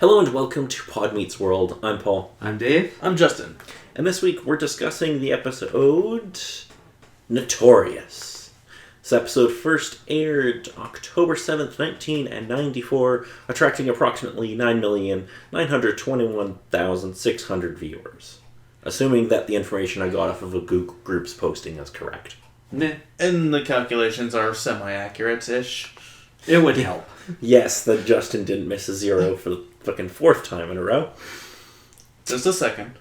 Hello and welcome to Pod Meets World. I'm Paul. I'm Dave. I'm Justin. And this week we're discussing the episode Notorious. This episode first aired October 7th, 1994, attracting approximately 9,921,600 viewers. Assuming that the information I got off of a Google Groups posting is correct. Meh. And the calculations are semi-accurate-ish. It would help. Yes, that Justin didn't miss a zero for the fucking fourth time in a row. Just a second.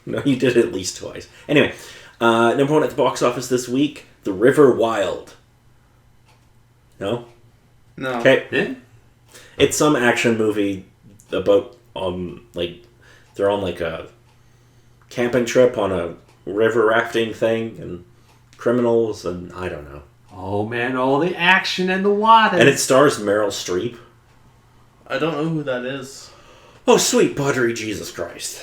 No, you did it at least twice. Anyway, number one at the box office this week, The River Wild. No? No. Okay. Yeah? It's some action movie about, they're on, a camping trip on a river rafting thing, and criminals, and I don't know. Oh man, all the action and the water. And it stars Meryl Streep. I don't know who that is. Oh, sweet buttery Jesus Christ.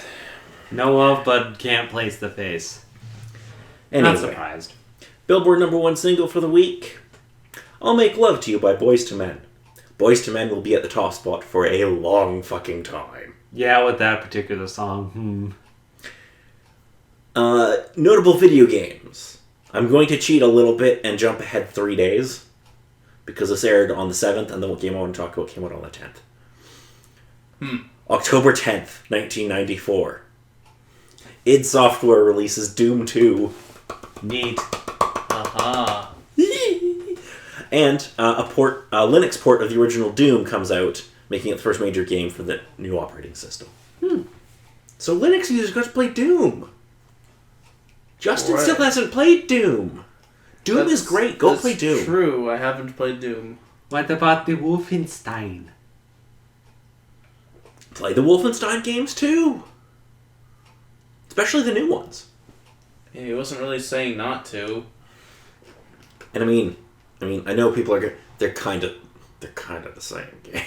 Know of, but can't place the face. Anyway, Not surprised. Billboard number one single for the week, I'll Make Love to You by Boyz II Men. Boyz II Men will be at the top spot for a long fucking time. Yeah, with that particular song. Notable video games. I'm going to cheat a little bit and jump ahead 3 days, because this aired on the 7th, and the game I want to talk about came out on the 10th. October 10th, 1994. id Software releases Doom 2. Neat. Aha. And a Linux port of the original Doom comes out, making it the first major game for the new operating system. So Linux users got to play Doom. Justin still hasn't played Doom. Doom is great. Go play Doom. That's true. I haven't played Doom. What about the Wolfenstein? Play the Wolfenstein games too. Especially the new ones. Yeah, he wasn't really saying not to. And I mean, I know people are they're kind of the same game.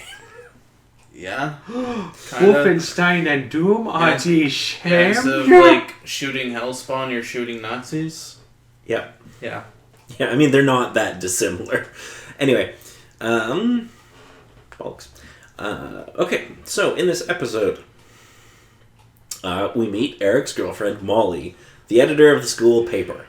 Yeah. Wolfenstein and Doom are the same. So, like, shooting Hellspawn, you're shooting Nazis? Yeah. Yeah. Yeah, I mean, they're not that dissimilar. Anyway, bollocks. Okay, so in this episode, we meet Eric's girlfriend, Molly, the editor of the school paper.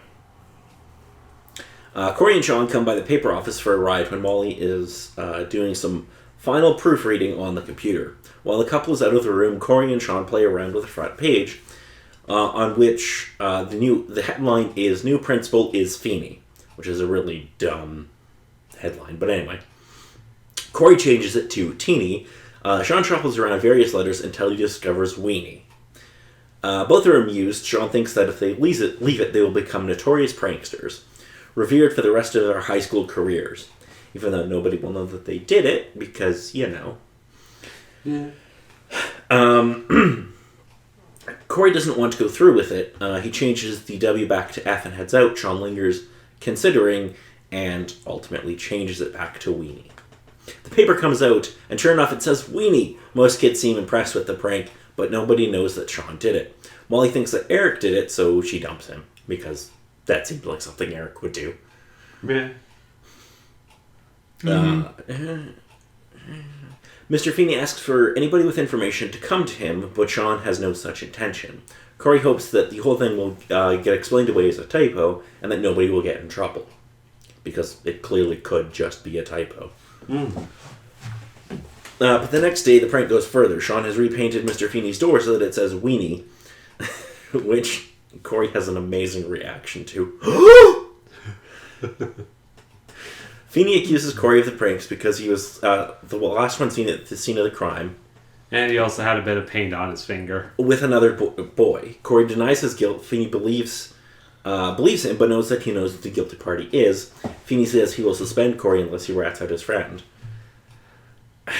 Corey and Sean come by the paper office for a ride when Molly is doing some final proofreading on the computer. While the couple is out of the room, Corey and Sean play around with the front page, on which the headline is "New Principal is Feeney," which is a really dumb headline. But anyway, Corey changes it to Teeny. Sean shuffles around various letters until he discovers Weenie. Both are amused. Sean thinks that if they leave it, they will become notorious pranksters, revered for the rest of their high school careers. Even though nobody will know that they did it, because, Yeah. Corey doesn't want to go through with it. He changes the W back to F and heads out. Sean lingers, considering, and ultimately changes it back to Weenie. The paper comes out, and sure enough it says Weenie. Most kids seem impressed with the prank, but nobody knows that Sean did it. Molly thinks that Eric did it, so she dumps him, because that seemed like something Eric would do. Yeah. Mr. Feeney asks for anybody with information to come to him, but Sean has no such intention. Corey hopes that the whole thing will get explained away as a typo, and that nobody will get in trouble. Because it clearly could just be a typo. But the next day, the prank goes further. Sean has repainted Mr. Feeney's door so that it says Weenie, which Corey has an amazing reaction to. Feeney accuses Corey of the pranks because he was the last one seen at the scene of the crime. And he also had a bit of paint on his finger. With another boy. Corey denies his guilt. Feeney believes him, but knows that he knows what the guilty party is. Feeney says he will suspend Corey unless he rats out his friend. I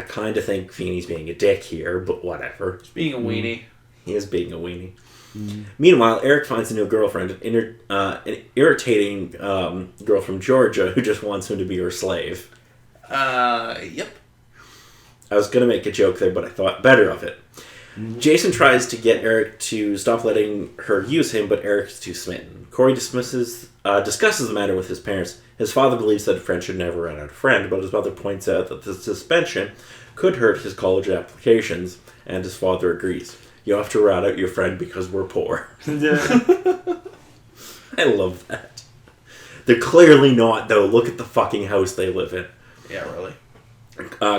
kind of think Feeney's being a dick here, but whatever. He's being a weenie. He is being a weenie. Meanwhile, Eric finds a new girlfriend, an irritating girl from Georgia who just wants him to be her slave. Yep. I was going to make a joke there, but I thought better of it. Jason tries to get Eric to stop letting her use him, but Eric's too smitten. Corey discusses the matter with his parents. His father believes that a friend should never run out of friend, but his mother points out that the suspension could hurt his college applications, and his father agrees. You have to rat out your friend because we're poor. I love that. They're clearly not, though. Look at the fucking house they live in. Yeah, really.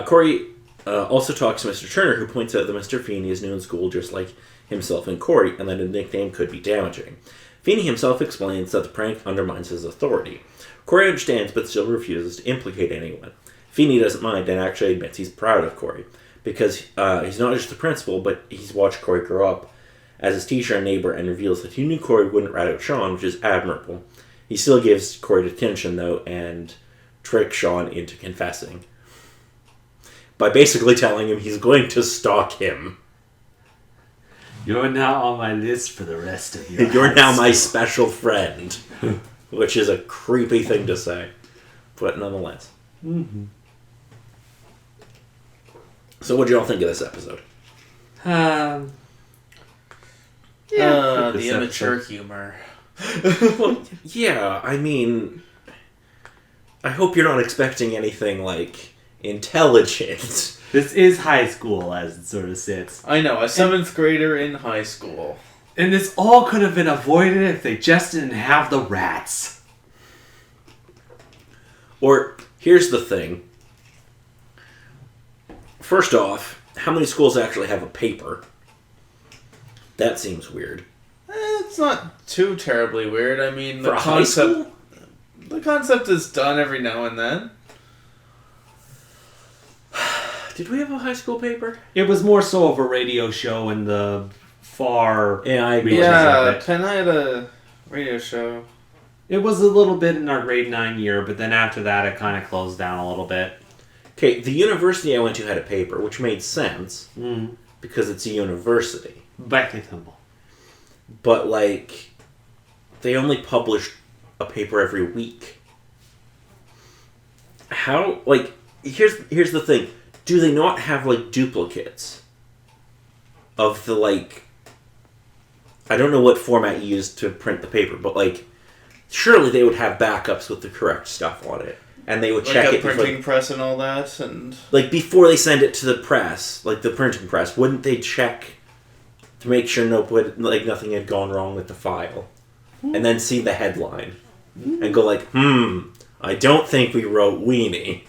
Corey also talks to Mr. Turner, who points out that Mr. Feeney is new in school just like himself and Corey, and that a nickname could be damaging. Feeney himself explains that the prank undermines his authority. Corey understands, but still refuses to implicate anyone. Feeney doesn't mind and actually admits he's proud of Corey, because he's not just the principal, but he's watched Corey grow up as his teacher and neighbor, and reveals that he knew Corey wouldn't rat out Sean, which is admirable. He still gives Corey detention, though, and tricks Sean into confessing by basically telling him he's going to stalk him. You're now on my list for the rest of your You're now my special friend. Which is a creepy thing to say. But nonetheless. Mm-hmm. So what do y'all think of this episode? Yeah, The immature humor. Well, yeah, I mean... I hope you're not expecting anything, like, intelligent. This is high school, as it sort of sits. I know, a 7th grader in high school. And this all could have been avoided if they just didn't have the rats. Or, here's the thing. First off, how many schools actually have a paper? That seems weird. It's not too terribly weird. I mean, For a high school? The concept is done every now and then. Did we have a high school paper? It was more so of a radio show in the far... Yeah, I agree. Yeah, Penn had a radio show. It was a little bit in our grade 9 year, but then after that it kind of closed down a little bit. Okay, the university I went to had a paper, which made sense, because it's a university. Back in Temple. But, like, they only published a paper every week. How, like, here's the thing. Do they not have, like, duplicates of the, like... I don't know what format you use to print the paper, but, like, surely they would have backups with the correct stuff on it. And they would check like it a printing press and all that, and... Like, before they send it to the press, like the printing press, wouldn't they check to make sure nothing had gone wrong with the file? And then see the headline. And go like, I don't think we wrote weenie.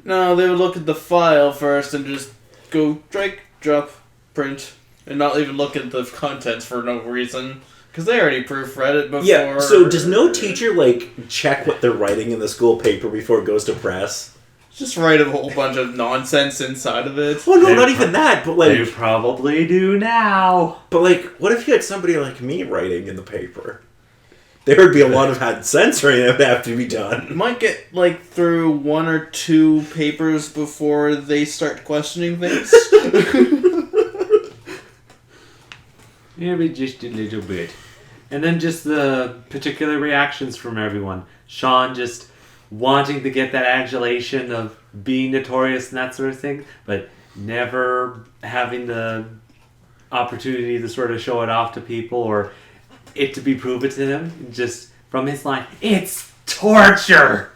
No, they would look at the file first and just go drag, drop, print, and not even look at the contents for no reason. Because they already proofread it before. Yeah, so does no teacher, like, check what they're writing in the school paper before it goes to press? Just write a whole bunch of nonsense inside of it. Well, no, not even that, but like... They probably do now. But like, what if you had somebody like me writing in the paper? There would be a lot of had censoring that would have to be done. You might get, like, through 1 or 2 papers before they start questioning things. Maybe just a little bit. And then just the particular reactions from everyone. Sean just wanting to get that adulation of being notorious and that sort of thing, but never having the opportunity to sort of show it off to people or it to be proven to them. Just from his line, it's torture!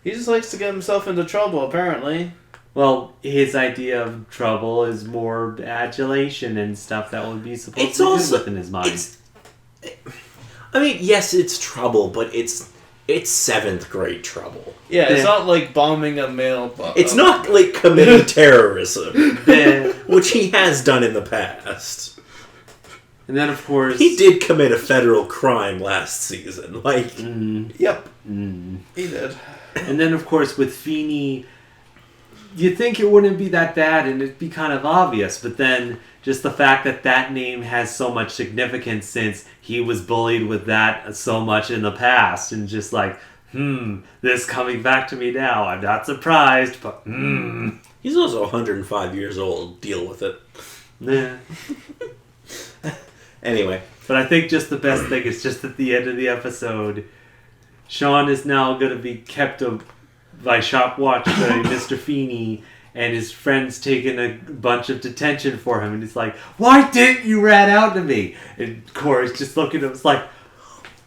He just likes to get himself into trouble, apparently. Well, his idea of trouble is more adulation and stuff that would be supposed It's to be also- good within his mind. I mean, yes, it's trouble, but it's 7th grade trouble. Yeah, it's Yeah. not like bombing a mailbox. It's not like committing terrorism, Then- which he has done in the past. and then, of course... He did commit a federal crime last season. Like, yep. He did. And then, of course, with Feeney, you'd think it wouldn't be that bad and it'd be kind of obvious, but then just the fact that that name has so much significance since he was bullied with that so much in the past, and just like, this coming back to me now. I'm not surprised, but He's also 105 years old. Deal with it. Nah. Anyway. But I think just the best thing is just at the end of the episode, Sean is now going to be kept I shop watch Mr. Feeney and his friends taking a bunch of detention for him, and he's like, "Why didn't you rat out to me?" And Corey's just looking at him, it's like,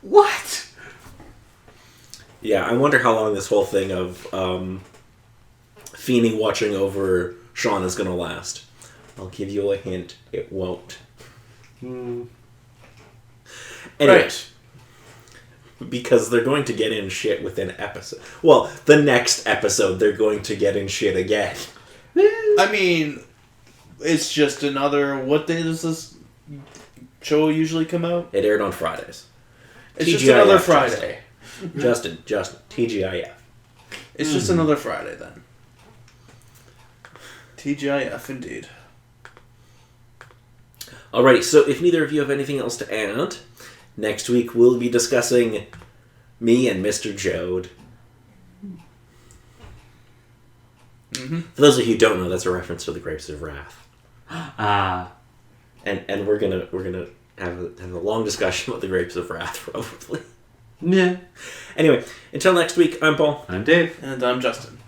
"What?" Yeah, I wonder how long this whole thing of Feeney watching over Sean is going to last. I'll give you a hint. It won't. Anyway, Right. because they're going to get in shit within episode. Well, the next episode they're going to get in shit again. I mean, it's just another. What day does this show usually come out? It aired on Fridays. It's just TGIF, another Friday. Justin, TGIF. It's just another Friday then. TGIF indeed. Alrighty, so if neither of you have anything else to add, next week we'll be discussing me and Mr. Jode. Mm-hmm. For those of you who don't know, that's a reference to the Grapes of Wrath. And we're gonna have a long discussion about the Grapes of Wrath, probably. Yeah. Anyway, until next week, I'm Paul. I'm Dave. And I'm Justin.